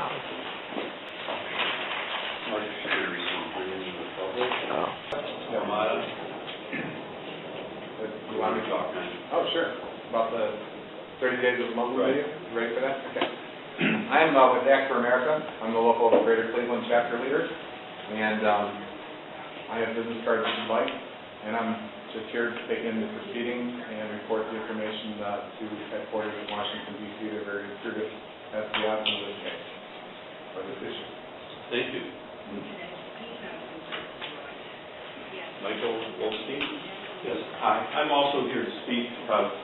policy. Mark should receive bringing the public. Yamada. You want me to talk now? Oh, sure. About the 30 days of local Right. video? You ready for that? Okay. I'm with Act for America. I'm the local Greater Cleveland chapter leader. And I have business cards if you'd like. And I'm just here to take in the proceedings and report the information to headquarters in Washington, D.C. They're very serious as to the outcome of this case, or this issue. Thank you. Michael Goldstein? Yes. Hi. I'm also here to speak about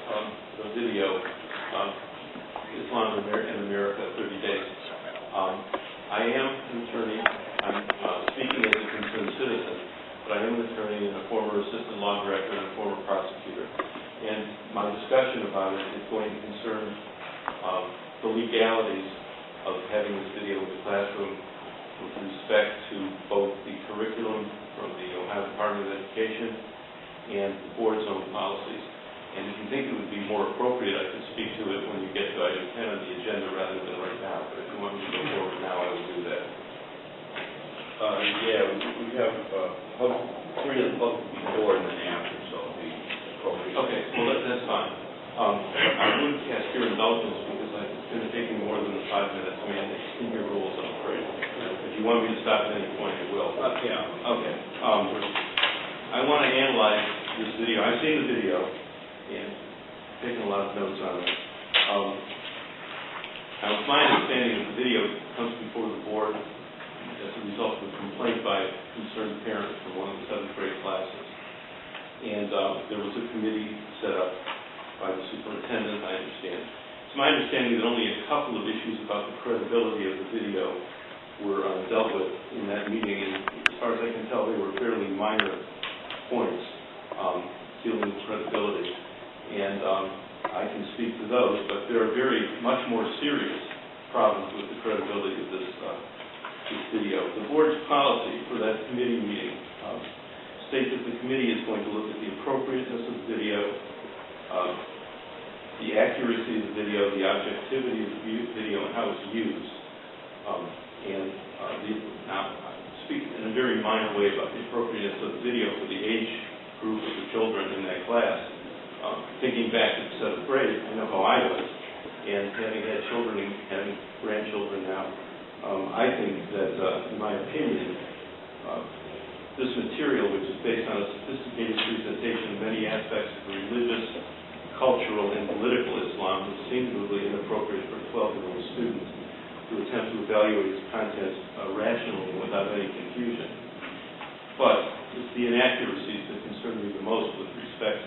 the video, Islam in America, 30 Days. I am an attorney. I'm speaking as a concerned citizen, but I am an attorney and a former assistant law director and a former prosecutor. And my discussion about it is going to concern the legalities of having this video in the classroom with respect to both the curriculum from the Ohio Department of Education and the board's own policies. And if you think it would be more appropriate, I could speak to it when you get to item 10 on the agenda rather than right now. But if you want me to go forward now, I will do that. We have three of the public before and then after, so it'll be appropriate. Okay, well, that's fine. I would ask your indulgence because it's going to take me more than the 5 minutes. I mean, it's in your rules, I'm afraid. If you want me to stop at any point, I will. Yeah. Okay. I want to analyze this video. I've seen the video and taken a lot of notes on it. Now, it's my understanding that the video comes before the board as a result of a complaint by a concerned parent from one of the 7th grade classes. And there was a committee set up by the superintendent, I understand. It's my understanding that only a couple of issues about the credibility of the video were dealt with in that meeting, and as far as I can tell, they were fairly minor points dealing with credibility. And I can speak to those, but there are very much more serious problems with the credibility of this video. The board's policy for that committee meeting states that the committee is going to look at the appropriateness of the video, the accuracy of the video, the objectivity of the video, and how it's used. Now, I speak in a very minor way about the appropriateness of the video for the age group of the children in that class. Thinking back to the 7th grade, I know how I was, and having had children and having grandchildren now, I think that, in my opinion, this material, which is based on a sophisticated presentation of many aspects of religious, cultural, and political Islam, is singularly inappropriate for a 12-year-old student to attempt to evaluate its contents rationally and without any confusion. But it's the inaccuracies that concern me the most with respect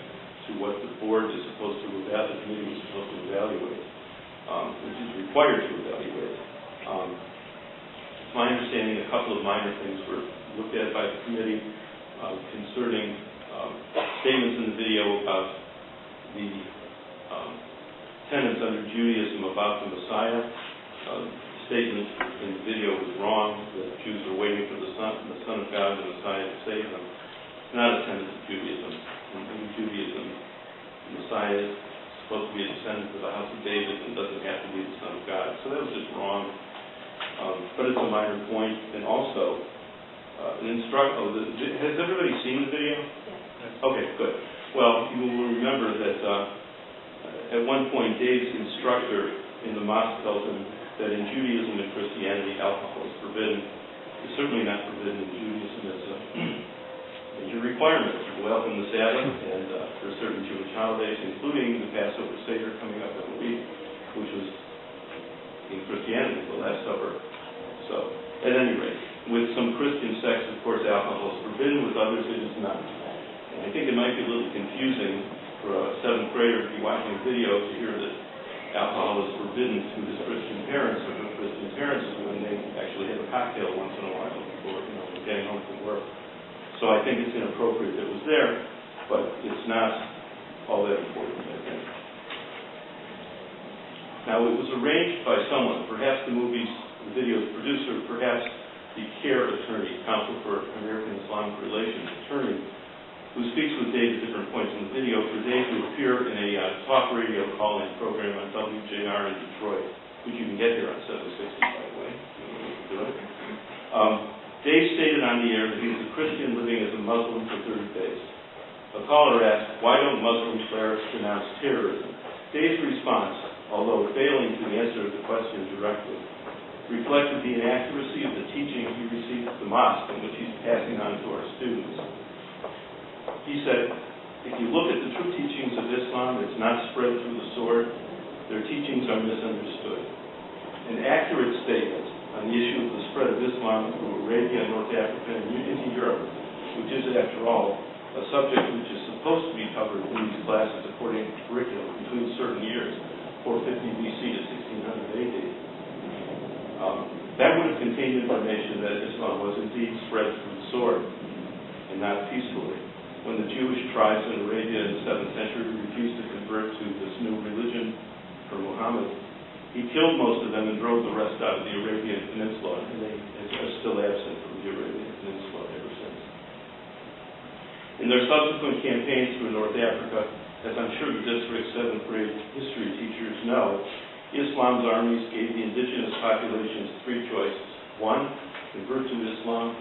to what the board is supposed to evaluate, the committee is supposed to evaluate, which is required to evaluate. It's my understanding a couple of minor things were looked at by the committee concerning statements in the video about the tenets under Judaism about the Messiah. Statement in the video was wrong, that Jews are waiting for the Son of God, the Messiah, to save them. It's not a tenet of Judaism. In Judaism, the Messiah is supposed to be a descendant of the house of David and doesn't have to be the Son of God. So that was just wrong. But it's a minor point. And also, has everybody seen the video? Yes. Okay, good. Well, you will remember that at one point, Dave's instructor in the mosque tells him that in Judaism and Christianity, alcohol is forbidden. It's certainly not forbidden in Judaism. It's a major requirement to go out on the Sabbath and for certain Jewish holidays, including the Passover Seder coming up in a week, which was in Christianity the Last Supper. So, at any rate, with some Christian sects, of course, alcohol is forbidden. With others, it is not. And I think it might be a little confusing for a 7th grader to be watching a video to hear that alcohol is forbidden to his Christian parents or to Christian parents when they actually have a cocktail once in a while before getting home from work. So I think it's inappropriate that it was there, but it's not all that important, I think. Now, it was arranged by someone, perhaps the video's producer, perhaps the CARE attorney, Council for American Islamic Relations attorney, who speaks with Dave at different points in the video, for Dave to appear in a talk radio call-in program on WJR in Detroit. which you can get here on 760, by the way. Do it. Dave stated on the air that he was a Christian living as a Muslim for 30 days. A caller asked, why don't Muslim clerics denounce terrorism? Dave's response, although failing to answer the question directly, reflected the inaccuracy of the teaching he received at the mosque and which he's passing on to our students. He said, if you look at the true teachings of Islam, it's not spread through the sword. Their teachings are misunderstood. An accurate statement on the issue of the spread of Islam through Arabia, North Africa, and into Europe, which is, after all, a subject which is supposed to be covered in these classes according to curriculum between certain years, 450 BC to 1600 AD. That would have contained information that Islam was indeed spread through the sword and not peacefully. When the Jewish tribes in Arabia in the 7th century refused to convert to this new religion for Muhammad, he killed most of them and drove the rest out of the Arabian Peninsula, and they are still absent from the Arabian Peninsula ever since. In their subsequent campaigns through North Africa, as I'm sure the district's 7th grade history teachers know, Islam's armies gave the indigenous populations 3 choices. 1, convert to Islam.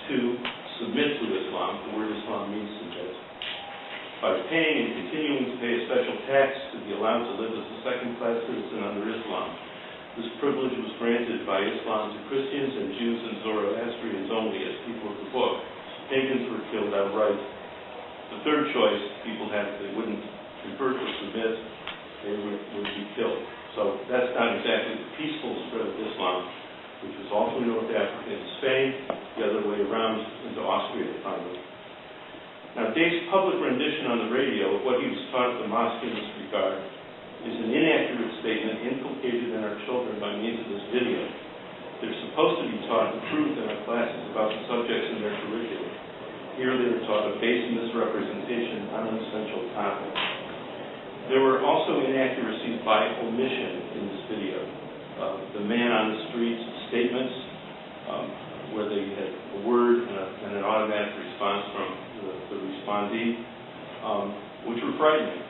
2, submit to Islam. The word Islam means submit. By paying and continuing to pay a special tax to be allowed to live as a second-class citizen under Islam. This privilege was granted by Islam to Christians and Jews and Zoroastrians only as people of the book. Pagans were killed outright. The 3rd choice people had, if they wouldn't convert or submit, they would be killed. So that's not exactly the peaceful spread of Islam, which was also in North Africa and Spain, the other way around into Austria finally. Now, Dave's public rendition on the radio of what he was taught at the mosque in this regard is an inaccurate statement inculcated in our children by means of this video. They're supposed to be taught the truth in our classes about the subjects in their curriculum. Here they are taught a base misrepresentation on an essential topic. There were also inaccuracies by omission in this video. The man on the street's statements, where they had a word and an automatic response from the respondee, which were frightening,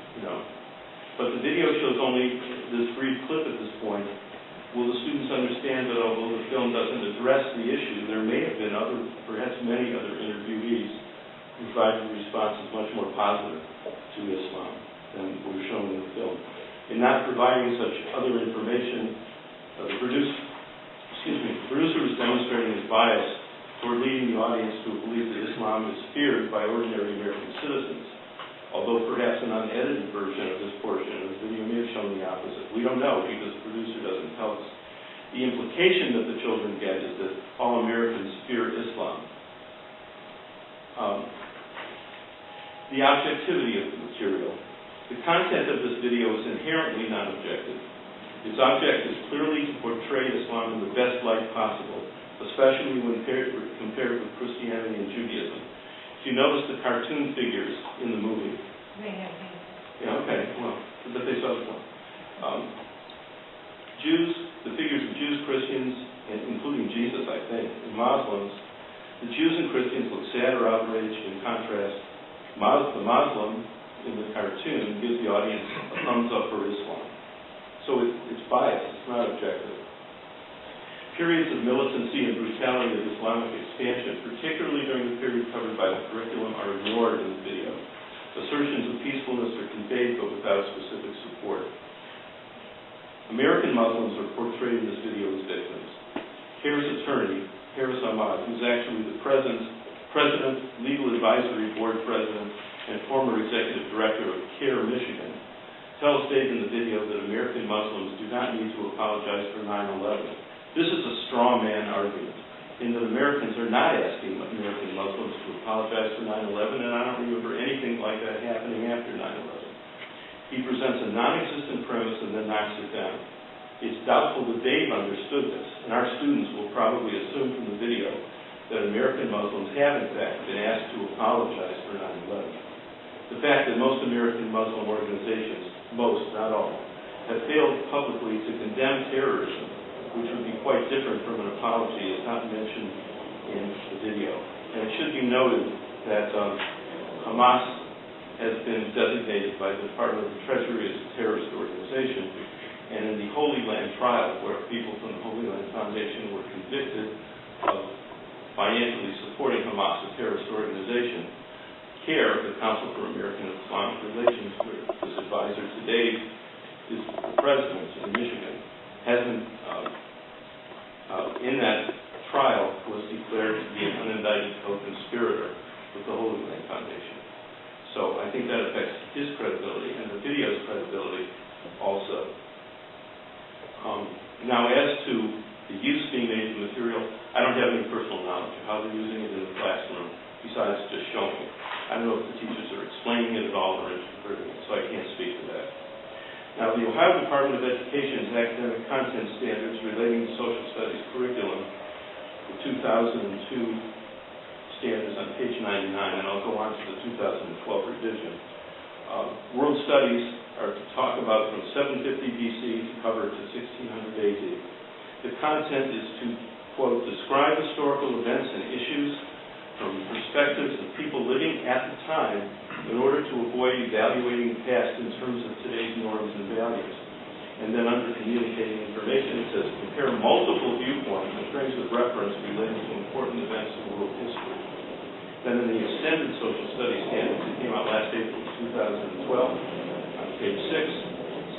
But the video shows only this brief clip at this point. Will the students understand that although the film doesn't address the issue, there may have been other, perhaps many other interviewees who provided responses much more positive to Islam than were shown in the film. In not providing such other information, the producer was demonstrating his bias toward leading the audience to a belief that Islam is feared by ordinary American citizens. Although perhaps an unedited version of this portion of the video may have shown the opposite. We don't know because the producer doesn't tell us. The implication that the children get is that all Americans fear Islam. The objectivity of the material. The content of this video is inherently non-objective. Its object is clearly to portray Islam in the best light possible, especially when compared with Christianity and Judaism. If you notice the cartoon figures in the movie. They have hands. Yeah, okay, well, but they saw them. Jews, the figures of Jews, Christians, and including Jesus, I think, and Muslims, the Jews and Christians look sad or outraged. In contrast, the Muslim in the cartoon gives the audience a thumbs up for Islam. So it's biased, it's not objective. Periods of militancy and brutality of Islamic expansion, particularly during the period covered by the curriculum, are ignored in the video. Assertions of peacefulness are conveyed but without specific support. American Muslims are portrayed in this video as victims. CARE's attorney, Harris Ahmad, who's actually the president, legal advisory board president, and former executive director of CARE Michigan, tells Dave in the video that American Muslims do not need to apologize for 9/11. This is a straw man argument, in that Americans are not asking American Muslims to apologize for 9/11, and I don't remember anything like that happening after 9/11. He presents a non-existent premise and then knocks it down. It's doubtful that Dave understood this, and our students will probably assume from the video that American Muslims have, in fact, been asked to apologize for 9/11. The fact that most American Muslim organizations, most, not all, have failed publicly to condemn terrorism, which would be quite different from an apology, is not mentioned in the video. And it should be noted that Hamas has been designated by the Department of the Treasury as a terrorist organization, and in the Holy Land trial, where people from the Holy Land Foundation were convicted of financially supporting Hamas, a terrorist organization. CARE, the Council for American and Islamic Relations, where this advisor today is the president in Michigan, hasn't, in that trial, was declared to be an unindicted co-conspirator with the Holy Land Foundation. So I think that affects his credibility and the video's credibility also. Now, as to the use being made of the material, I don't have any personal knowledge of how they're using it in the classroom, besides just showing it. I don't know if the teachers are explaining it at all or interpreting it, so I can't speak to that. Now, the Ohio Department of Education's academic content standards relating to social studies curriculum, the 2002 standards on page 99, and I'll go on to the 2012 revision. World studies are to talk about from 750 BC to cover to 1600 AD. The content is to, quote, describe historical events and issues from perspectives of people living at the time in order to avoid evaluating the past in terms of today's norms and values. And then under communicating information, it says compare multiple viewpoints in terms of reference relating to important events in world history. Then in the extended social studies standards that came out last April 2012, on page 6,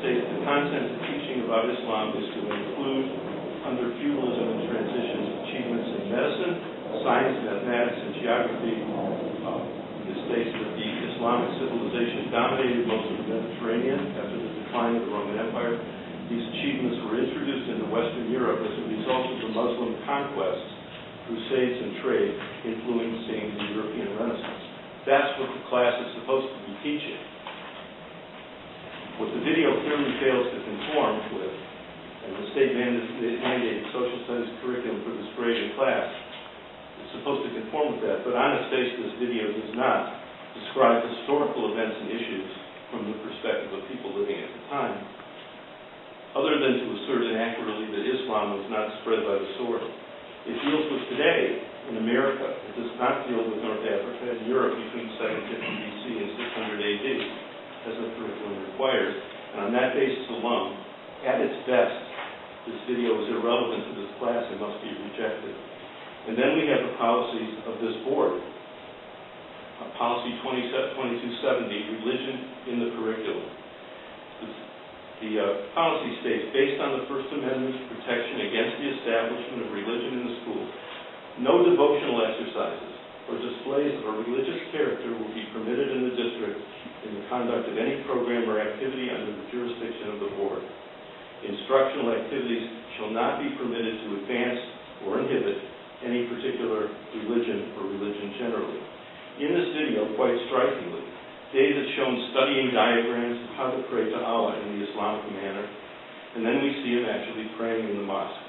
states the content of teaching about Islam is to include, under feudalism and transitions, achievements in medicine, science, mathematics, and geography. It states that the Islamic civilization dominated most of the Mediterranean after the decline of the Roman Empire. These achievements were introduced into Western Europe as a result of the Muslim conquests, crusades, and trade influencing the European Renaissance. That's what the class is supposed to be teaching. What the video clearly fails to conform with, and the state mandated social studies curriculum for this grade in class, is supposed to conform with that, but on its face, this video does not describe historical events and issues from the perspective of people living at the time, other than to assert inaccurately that Islam was not spread by the sword. It deals with today in America. It does not deal with North Africa and Europe between 750 BC and 600 AD, as the curriculum requires. And on that basis alone, at its best, this video is irrelevant to this class and must be rejected. And then we have the policies of this board. Policy 2270, religion in the curriculum. The policy states, based on the First Amendment's protection against the establishment of religion in the school, no devotional exercises or displays of a religious character will be permitted in the district in the conduct of any program or activity under the jurisdiction of the board. Instructional activities shall not be permitted to advance or inhibit any particular religion or religion generally. In this video, quite strikingly, Dave has shown studying diagrams of how to pray to Allah in the Islamic manner, and then we see him actually praying in the mosque.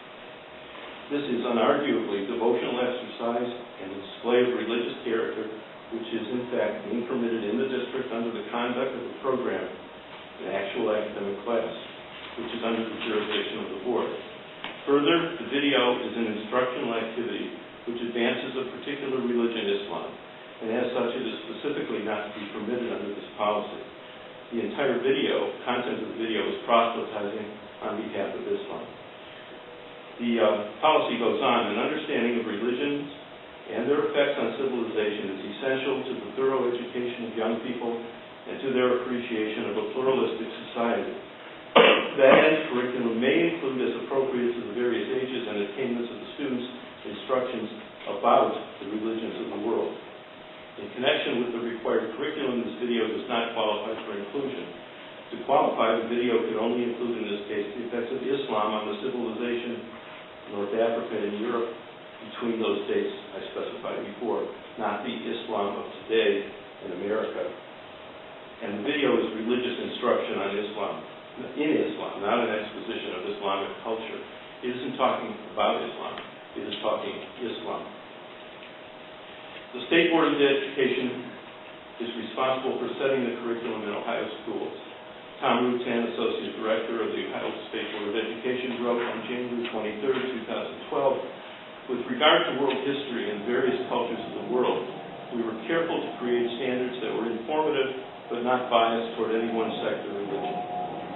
This is unarguably devotional exercise and a display of religious character, which is in fact being permitted in the district under the conduct of the program, an actual academic class, which is under the jurisdiction of the board. Further, the video is an instructional activity which advances a particular religion, Islam, and as such it is specifically not to be permitted under this policy. The entire video, content of the video, is proselytizing on behalf of Islam. The policy goes on, an understanding of religions and their effects on civilization is essential to the thorough education of young people and to their appreciation of a pluralistic society. That end, curriculum may include, as appropriate to the various ages and attainments of the students, instructions about the religions of the world. In connection with the required curriculum, this video does not qualify for inclusion. To qualify, the video could only include, in this case, the effects of Islam on the civilization of North Africa and Europe between those dates I specified before, not the Islam of today in America. And the video is religious instruction on Islam, in Islam, not an exposition of Islamic culture. It isn't talking about Islam. It is talking Islam. The State Board of Education is responsible for setting the curriculum in Ohio schools. Tom Rutan, Associate Director of the Ohio State Board of Education, wrote on January 23, 2012, with regard to world history and various cultures of the world, we were careful to create standards that were informative but not biased toward any one sect or religion.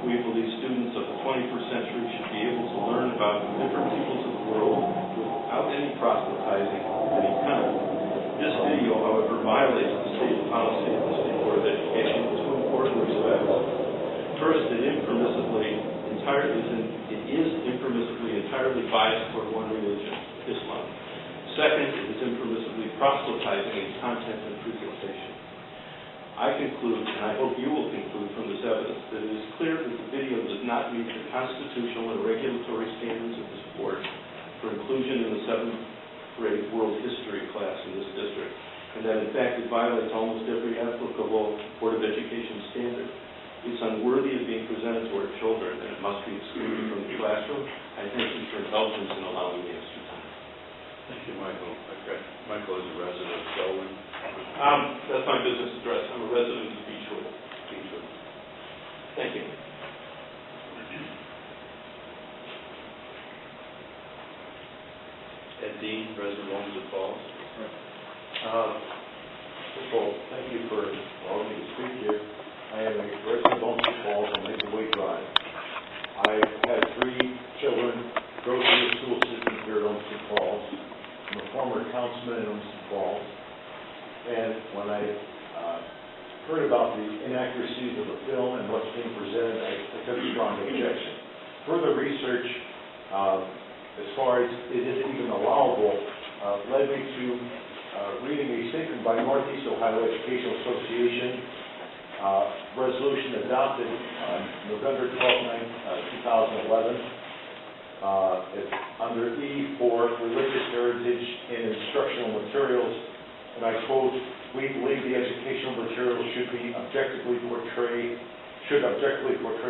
We believe students of the 21st century should be able to learn about different peoples of the world without any proselytizing of any kind. This video, however, violates the stated policy of the State Board of Education in two important respects. First, it is impermissibly entirely biased toward one religion, Islam. Second, it is impermissibly proselytizing in content and presentation. I conclude, and I hope you will conclude from this evidence, that it is clear that the video does not meet the constitutional and regulatory standards of this board for inclusion in the 7th grade world history class in this district, and that in fact it violates almost every applicable Board of Education standard. It's unworthy of being presented to our children, and it must be excluded from the classroom. I thank you for indulgence in allowing me extra time. Thank you, Michael. Okay. Michael is a resident of Selwyn. That's my business address. I'm a resident of Beechwood. Thank you. Ed Dean, resident of Wilmington Falls. First of all, thank you for allowing me to speak here. I am a resident of Wilmington Falls on Mapleway Drive. I've had 3 children go through the school system here at Wilmington Falls. I'm a former councilman in Wilmington Falls. And when I heard about the inaccuracies of the film and what's being presented, I took a strong objection. Further research, as far as it is even allowable, led me to reading a statement by Northeast Ohio Educational Association, resolution adopted on November 12, 2011. It's under E for religious heritage in instructional materials, and I quote, "We believe the educational materials should objectively portray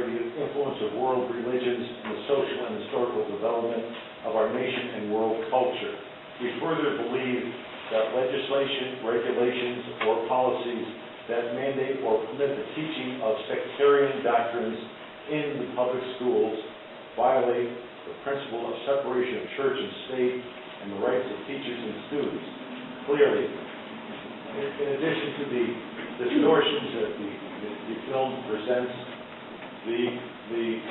the influence of world religions in the social and historical development of our nation and world culture. We further believe that legislation, regulations, or policies that mandate or permit the teaching of sectarian doctrines in the public schools violate the principle of separation of church and state and the rights of teachers and students." Clearly, in addition to the distortions that the film presents, the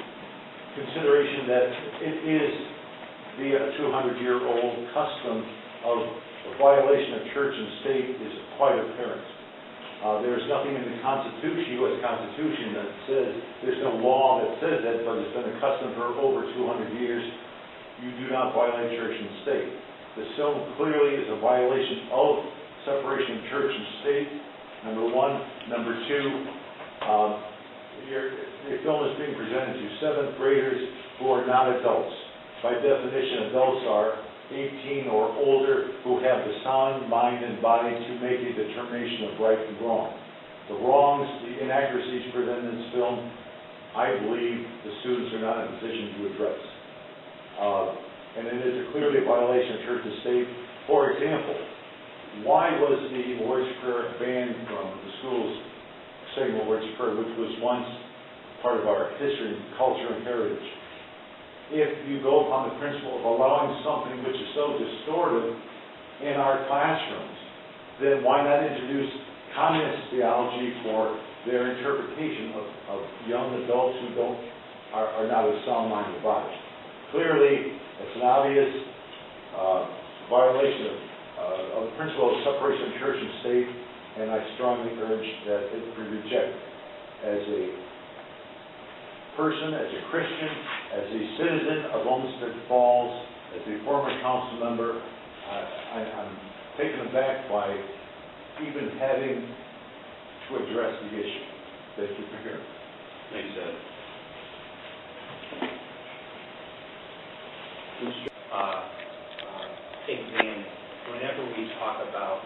consideration that it is via a 200-year-old custom of a violation of church and state is quite apparent. There is nothing in the Constitution, U.S. Constitution, that says, there's no law that says that, but it's been a custom for over 200 years. You do not violate church and state. This film clearly is a violation of separation of church and state, number one. Number two, the film is being presented to 7th graders who are not adults. By definition, adults are 18 or older who have the sound mind and body to make a determination of right and wrong. The wrongs, the inaccuracies presented in this film, I believe the students are not in a position to address. And it is clearly a violation of church and state. For example, why was the Lord's Prayer banned from the schools saying the Lord's Prayer, which was once part of our history, culture, and heritage? If you go upon the principle of allowing something which is so distorted in our classrooms, then why not introduce communist theology for their interpretation of young adults who are not of sound mind or body? Clearly, it's an obvious violation of the principle of separation of church and state, and I strongly urge that it be rejected. As a person, as a Christian, as a citizen of Olmsted Falls, as a former council member, I'm taken aback by even having to address the issue. Thank you for hearing. Thanks, Ed. Examine whenever we talk about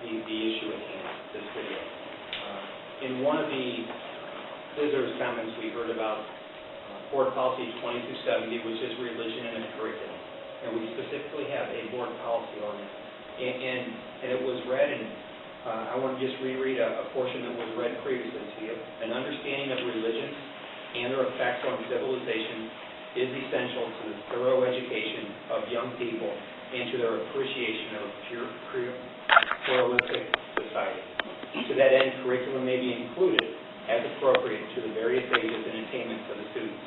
the issue at hand, this video. In one of the visitors' comments, we heard about Board Policy 2270, which is religion in the curriculum, and we specifically have a board policy on it. And it was read, and I want to just reread a portion that was read previously to you. An understanding of religions and their effects on civilization is essential to the thorough education of young people and to their appreciation of a pluralistic society. To that end, curriculum may be included as appropriate to the various ages and attainments of the students.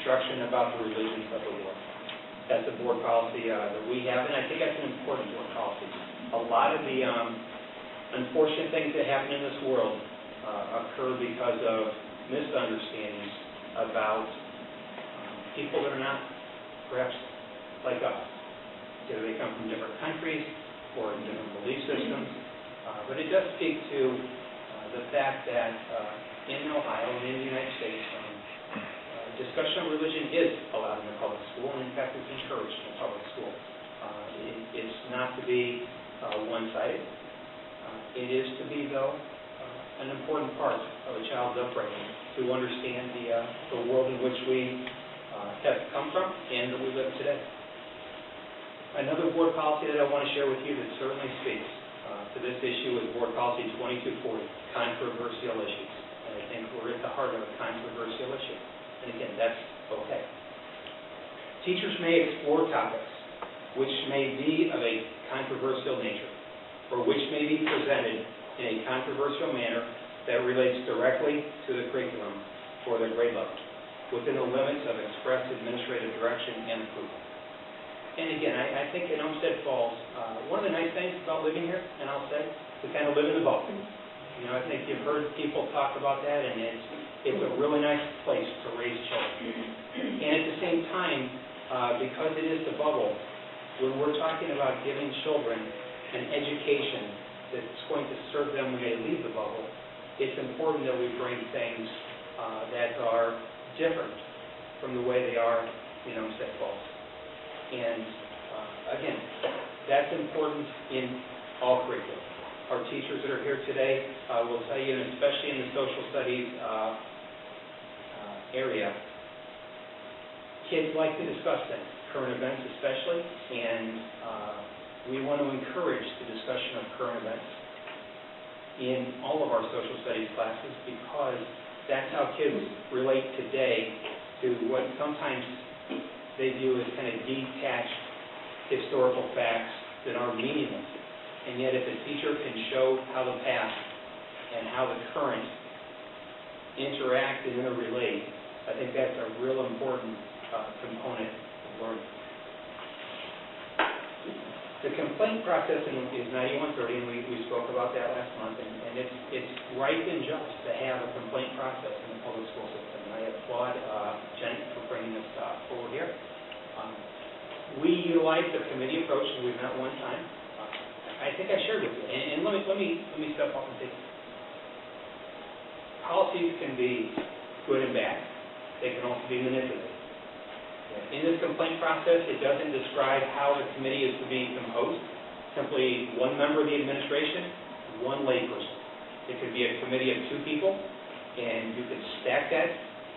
instruction about the religions of the world. That's a board policy that we have, and I think that's an important board policy. A lot of the unfortunate things that happen in this world occur because of misunderstandings about people that are not perhaps like us. Either they come from different countries or different belief systems, but it does speak to the fact that in Ohio and in the United States, discussion of religion is allowed in the public school, and in fact it's encouraged in the public school. It's not to be one-sided. It is to be, though, an important part of a child's upbringing to understand the world in which we have come from and that we live today. Another board policy that I want to share with you that certainly speaks to this issue is Board Policy 2240, controversial issues. And I think we're at the heart of a controversial issue. And again, that's okay. Teachers may explore topics which may be of a controversial nature, or which may be presented in a controversial manner that relates directly to the curriculum for their grade level, within the limits of express administrative direction and approval. And again, I think in Olmsted Falls, one of the nice things about living here, and I'll say, we kind of live in the bubble. You know, I think you've heard people talk about that, and it's a really nice place to raise children. And at the same time, because it is the bubble, when we're talking about giving children an education that's going to serve them when they leave the bubble, it's important that we bring things that are different from the way they are in Olmsted Falls. And again, that's important in all curriculum. Our teachers that are here today will tell you, and especially in the social studies area, kids like to discuss things, current events especially, and we want to encourage the discussion of current events in all of our social studies classes, because that's how kids relate today to what sometimes they view as kind of detached historical facts that are meaningless. And yet if a teacher can show how the past and how the current interact and interrelate, I think that's a real important component of learning. The complaint process is 9130, and we spoke about that last month, and it's right and just to have a complaint process in the public school system. And I applaud Jen for bringing this forward here. We utilize the committee approach, and we've met one time. I think I shared with you, and let me step up and say, policies can be good and bad. They can also be manipulated. In this complaint process, it doesn't describe how the committee is to be composed. Simply one member of the administration, one layperson. It could be a committee of 2 people, and you could stack that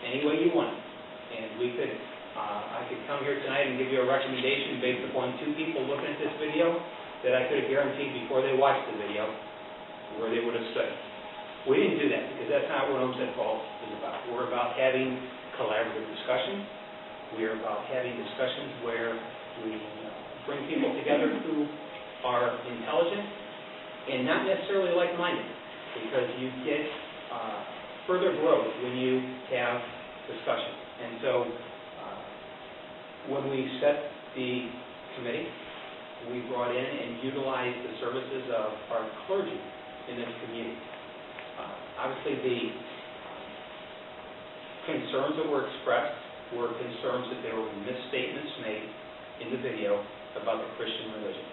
any way you want. And we could, I could come here tonight and give you a recommendation based upon 2 people looking at this video that I could have guaranteed before they watched the video where they would have stood. We didn't do that, because that's not what Olmsted Falls is about. We're about having collaborative discussions. We're about having discussions where we bring people together who are intelligent and not necessarily like-minded, because you get further growth when you have discussion. And so when we set the committee, we brought in and utilized the services of our clergy in this community. Obviously, the concerns that were expressed were concerns that there were misstatements made in the video about the Christian religion.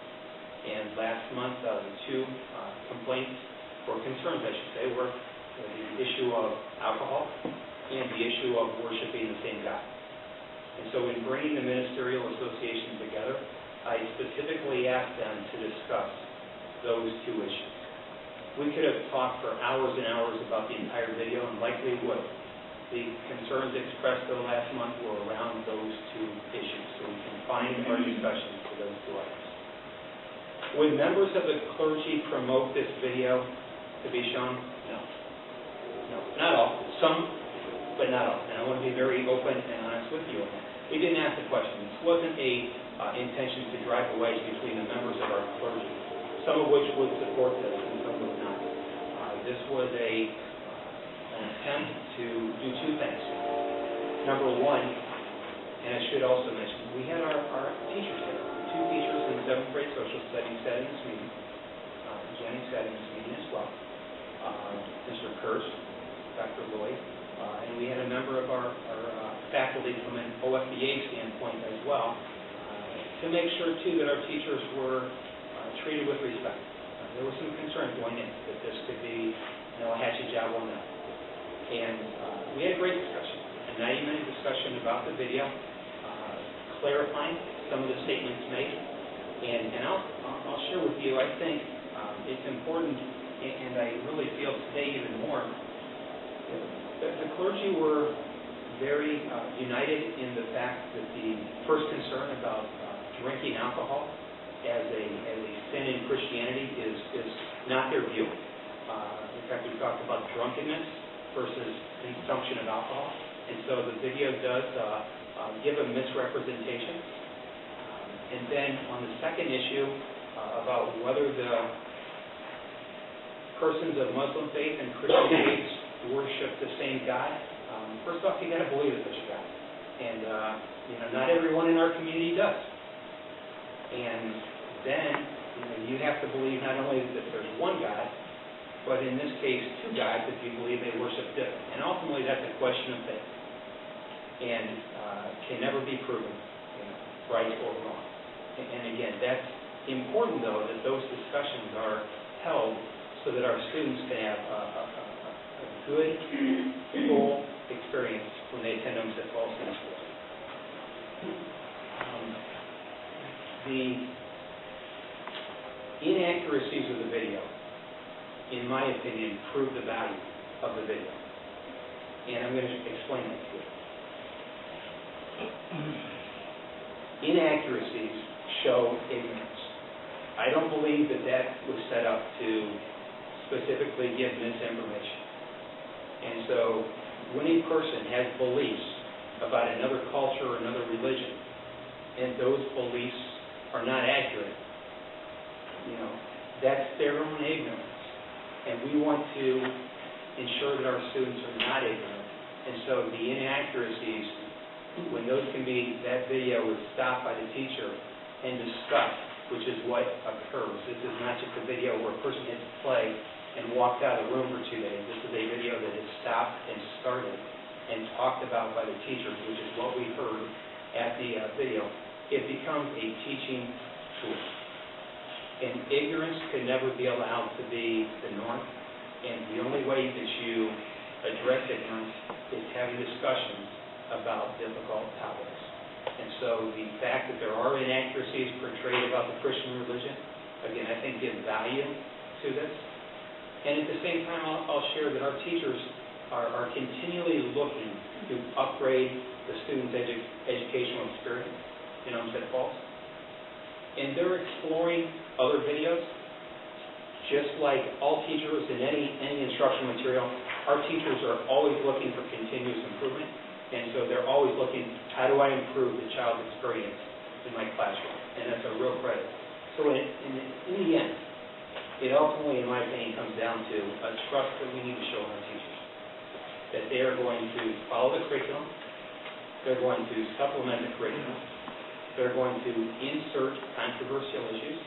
And last month, the 2 complaints, or concerns I should say, were the issue of alcohol and the issue of worshiping the same God. And so in bringing the ministerial association together, I specifically asked them to discuss those 2 issues. We could have talked for hours and hours about the entire video, and likely would. The concerns expressed the last month were around those 2 issues, so we confined our discussions to those 2 items. Would members of the clergy promote this video to be shown? No. No, not all. Some, but not all. And I want to be very open and honest with you on that. We didn't ask the question. This wasn't a intention to drive a wedge between the members of our clergy, some of which would support this and some would not. This was an attempt to do 2 things. Number 1, And I should also mention, we had our teachers here, 2 teachers in the 7th grade social studies sat in this meeting. Jenny sat in this meeting as well. Mr. Kurtz, Dr. Lloyd, and we had a member of our faculty from an OFBA standpoint as well, to make sure too that our teachers were treated with respect. There was some concern going in that this could be, a hatchet job on them. And we had a great discussion, a 90-minute discussion about the video, clarifying some of the statements made. And I'll share with you, I think it's important, and I really feel today even more, that the clergy were very united in the fact that the first concern about drinking alcohol as a sin in Christianity is not their view. In fact, we talked about drunkenness versus consumption of alcohol, and so the video does give a misrepresentation. And then on the second issue about whether the persons of Muslim faith and Christian faiths worship the same God, first off, you got to believe that there's a God, and not everyone in our community does. And then you have to believe not only that there's one God, but in this case 2 gods if you believe they worship different. And ultimately, that's a question of faith, and can never be proven right or wrong. And again, that's important, though, that those discussions are held so that our students can have a good, full experience when they attend Olmsted Falls City Schools. The inaccuracies of the video, in my opinion, prove the value of the video. And I'm going to explain that to you. Inaccuracies show ignorance. I don't believe that was set up to specifically give misinformation. And so when a person has beliefs about another culture or another religion, and those beliefs are not accurate, that's their own ignorance. And we want to ensure that our students are not ignorant. And so the inaccuracies, when those can be, that video was stopped by the teacher and discussed, which is what occurs. This is not just a video where a person hits play and walked out of the room for 2 days. This is a video that is stopped and started and talked about by the teachers, which is what we heard at the video. It becomes a teaching tool. And ignorance can never be allowed to be the norm. And the only way that you address ignorance is having discussions about difficult topics. And so the fact that there are inaccuracies portrayed about the Christian religion, again, I think gives value to this. And at the same time, I'll share that our teachers are continually looking to upgrade the students' educational experience in Olmsted Falls. And they're exploring other videos. Just like all teachers in any instructional material, our teachers are always looking for continuous improvement. And so they're always looking, how do I improve the child's experience in my classroom? And that's a real credit. So in the end, it ultimately, in my opinion, comes down to a trust that we need to show our teachers. That they are going to follow the curriculum, they're going to supplement the curriculum, they're going to insert controversial issues,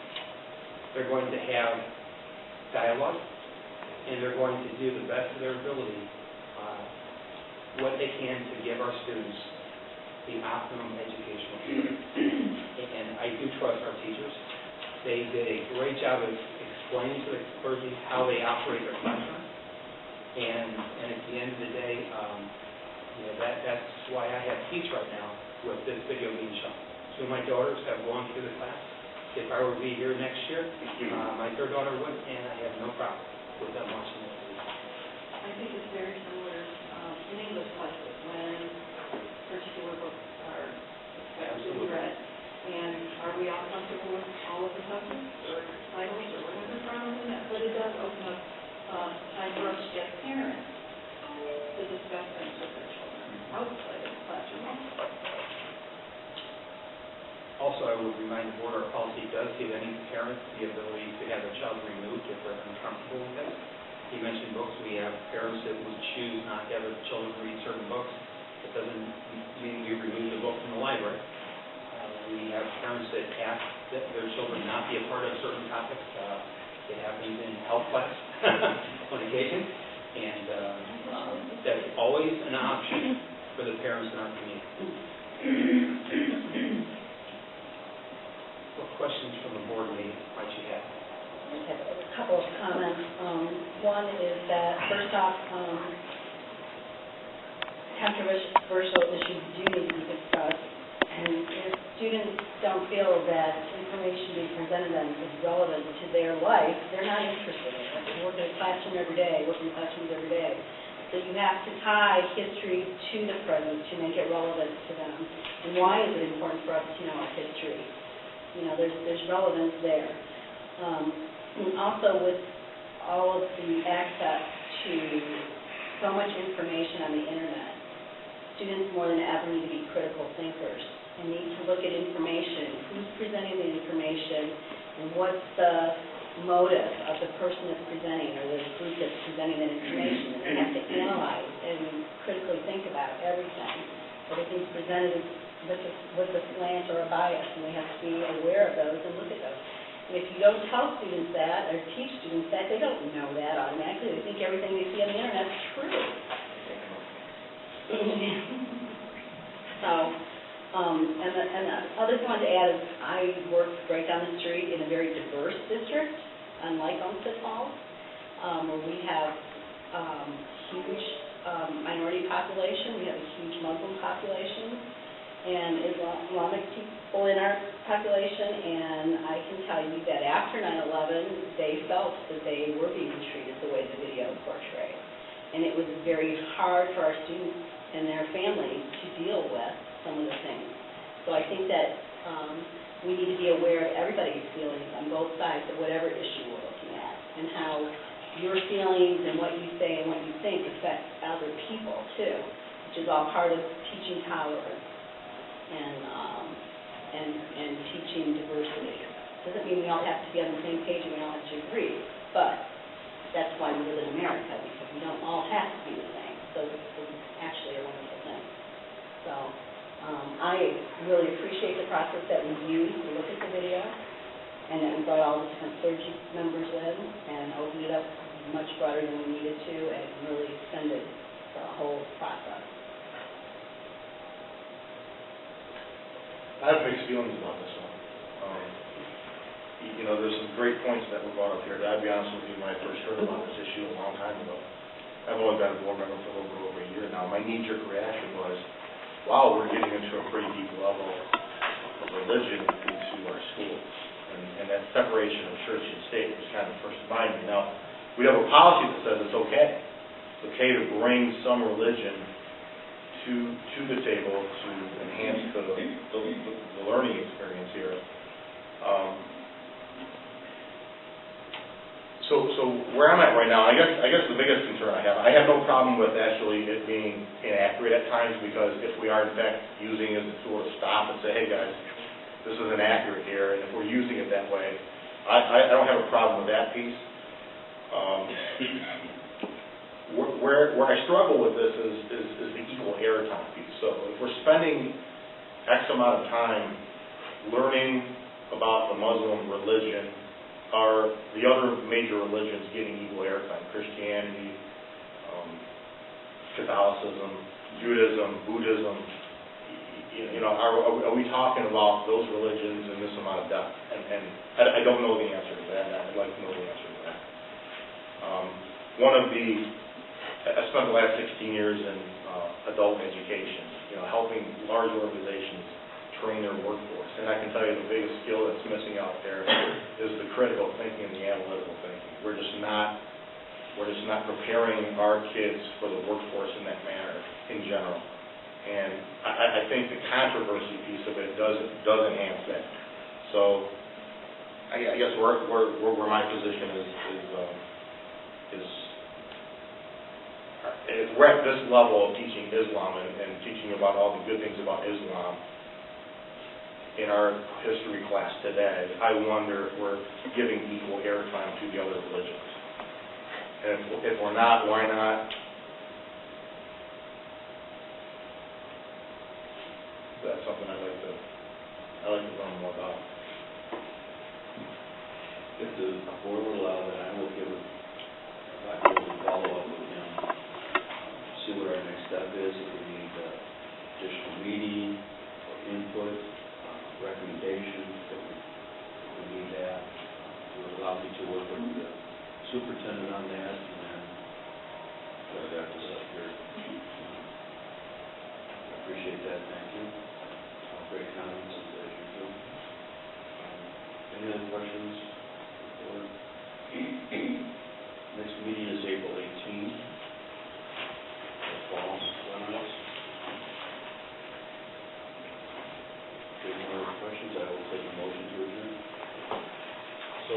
they're going to have dialogue, and they're going to do the best of their ability what they can to give our students the optimum educational experience. And I do trust our teachers. They did a great job of explaining to the clergy how they operate their classroom. And at the end of the day, that's why I have peace right now with this video being shown. Two of my daughters have gone through the class. If I were to be here next year, my third daughter would, and I have no problem with them watching this video. I think it's very similar in English classes when particular books are expected to be read. And are we all comfortable with all of the subjects or titles or whatever from them? But it does open up time for us to get parents to discuss things with their children outside of the classroom. Also, I would remind the board, our policy does give any parent the ability to have their child removed if they're uncomfortable with it. You mentioned books. We have parents that would choose not to have their children read certain books. It doesn't mean we remove the book from the library. parents that ask that their children not be a part of certain topics. It happens in health class on occasion, and that's always an option for the parents in our community. What questions from the board might you have? I have a couple of comments. One is that, first off, controversial issues do need to be discussed, and if students don't feel that information being presented to them is relevant to their life, they're not interested in it. They work in a classroom every day, work in classrooms every day. So you have to tie history to the present to make it relevant to them. And why is it important for us to know our history? You know, there's relevance there. And also, with all of the access to so much information on the internet, students more than ever need to be critical thinkers and need to look at information, who's presenting the information, and what's the motive of the person that's presenting or the group that's presenting that information. And they have to analyze and critically think about everything. Everything's presented with a slant or a bias, and they have to be aware of those and look at those. And if you don't tell students that or teach students that, they don't know that automatically. They think everything they see on the internet is true. So, and the other thing I wanted to add is I work right down the street in a very diverse district, unlike Olmsted Falls, where we have huge minority population. We have a huge Muslim population and Islamic people in our population, and I can tell you that after 9/11, they felt that they were being treated the way the video portrayed. And it was very hard for our students and their families to deal with some of the things. So I think that we need to be aware of everybody's feelings on both sides of whatever issue we're looking at, and how your feelings and what you say and what you think affect other people too, which is all part of teaching tolerance and teaching diversity. Doesn't mean we all have to be on the same page and we all have to agree, but that's why we live in America, because we don't all have to be the same. So it's actually a wonderful thing. So I really appreciate the process that we used to look at the video, and that we brought all the different clergy members in and opened it up much broader than we needed to, and really extended the whole process. I have mixed feelings about this one. You know, there's some great points that were brought up here. I'd be honest with you, when I first heard about this issue a long time ago, I've only been a board member for a little over a year now. My knee-jerk reaction was, wow, we're getting into a pretty deep level of religion into our schools. And that separation of church and state was kind of first in mind. Now, we have a policy that says it's okay. It's okay to bring some religion to the table to enhance the learning experience here. So where I'm at right now, I guess the biggest concern I have no problem with actually it being inaccurate at times, because if we are in fact using it as a tool to stop and say, hey guys, this is inaccurate here, and if we're using it that way, I don't have a problem with that piece. Where I struggle with this is the equal airtime piece. So if we're spending X amount of time learning about the Muslim religion, are the other major religions getting equal airtime? Christianity, Catholicism, Judaism, Buddhism. You know, are we talking about those religions in this amount of depth? And I don't know the answer to that. I'd like to know the answer to that. I spent the last 16 years in adult education, you know, helping large organizations train their workforce. And I can tell you the biggest skill that's missing out there is the critical thinking and the analytical thinking. We're just not preparing our kids for the workforce in that manner in general. And I think the controversy piece of it does enhance that. So I guess where my position is if we're at this level of teaching Islam and teaching about all the good things about Islam in our history class today, I wonder if we're giving equal airtime to the other religions. And if we're not, why not? That's something I'd like to I'd like to learn more about. If the board will allow that, I will give a follow-up with him, see what our next step is, if we need additional meeting, or input, recommendations, if we need that. Will allow me to work with the superintendent on that, and then put that up here. I appreciate that, thank you. Great comments as usual. Any other questions? Next meeting is April 18th. Fall. If there are no other questions, I will take a motion to adjourn. So